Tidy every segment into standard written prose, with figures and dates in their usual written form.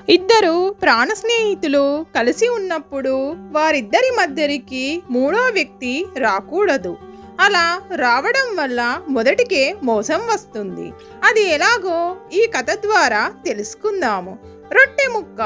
ఇద్దరు ప్రాణ స్నేహితులు కలిసి ఉన్నప్పుడు వారిద్దరి మధ్యకి మూడో వ్యక్తి రాకూడదు. అలా రావడం వల్ల మొదటికే మోసం వస్తుంది. అది ఎలాగో ఈ కథ ద్వారా తెలుసుకుందాము. రొట్టె ముక్క.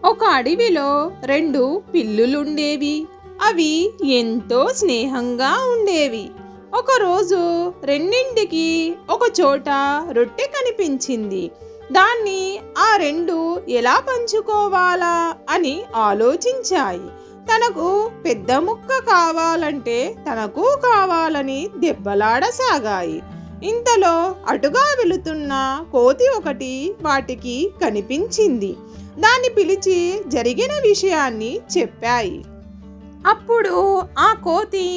ఒక అడవిలో రెండు పిల్లులుండేవి. అవి ఎంతో స్నేహంగా ఉండేవి. ఒకరోజు రెండింటికి ఒక చోట రొట్టె కనిపించింది. దాన్ని ఆ రెండు ఎలా పంచుకోవాలా అని ఆలోచించాయి. తనకు పెద్ద ముక్క కావాలంటే తనకు కావాలని దెబ్బలాడసాగాయి. ఇంతలో అటుగా వెళుతున్న కోతి ఒకటి వాటికి కనిపించింది. దాన్ని పిలిచి జరిగిన విషయాన్ని చెప్పాయి. అప్పుడు ఆ కోతి,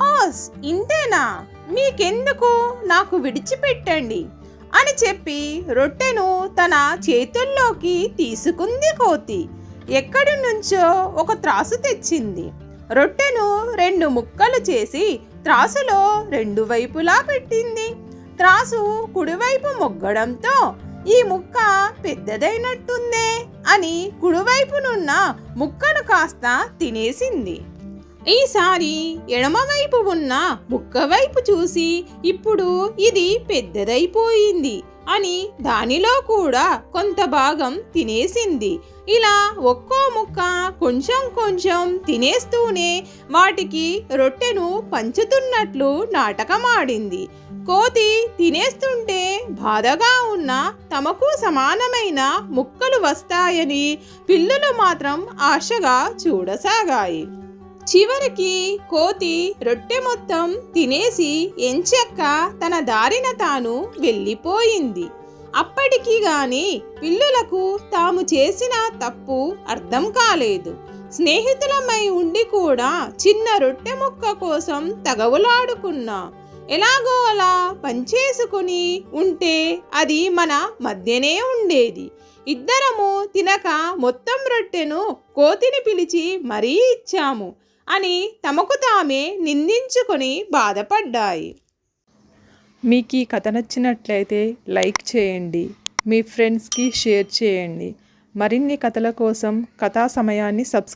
ఓస్ ఇంతేనా, మీకెందుకు, నాకు విడిచిపెట్టండి అని చెప్పి రొట్టెను తన చేతుల్లోకి తీసుకుంది కోతి. ఎక్కడి నుంచో ఒక త్రాసు తెచ్చింది. రొట్టెను రెండు ముక్కలు చేసి త్రాసులో రెండు వైపులా పెట్టింది. త్రాసు కుడివైపు మొగ్గడంతో ఈ ముక్క పెద్దదైనట్టుందే అని కుడివైపునున్న ముక్కను కాస్త తినేసింది. ఈసారి ఎడమవైపు ఉన్న ముక్క వైపు చూసి ఇప్పుడు ఇది పెద్దదైపోయింది అని దానిలో కూడా కొంత భాగం తినేసింది. ఇలా ఒక్కో ముక్క కొంచెం కొంచెం తినేస్తూనే వాటికి రొట్టెను పంచుతున్నట్లు నాటకమాడింది. కోతి తినేస్తుంటే బాధగా ఉన్న తమకు సమానమైన ముక్కలు వస్తాయని పిల్లులు మాత్రం ఆశగా చూడసాగాయి. చివరికి కోతి రొట్టె మొత్తం తినేసి ఎంచక్క తన దారిన తాను వెళ్ళిపోయింది. అప్పటికి గాని పిల్లులకు తాము చేసిన తప్పు అర్థం కాలేదు. స్నేహితులమై ఉండి కూడా చిన్న రొట్టె ముక్క కోసం తగవులాడుకున్నా ఎలాగో అలా పంచేసుకుని ఉంటే అది మన మధ్యనే ఉండేది. ఇద్దరము తినక మొత్తం రొట్టెను కోతిని పిలిచి మరీ ఇచ్చాము అని తమకు తామే నిందించుకొని బాధపడ్డాయి. మీకు ఈ కథ నచ్చినట్లయితే లైక్ చేయండి, మీ ఫ్రెండ్స్కి షేర్ చేయండి. మరిన్ని కథల కోసం కథా సమయాన్ని సబ్స్క్రైబ్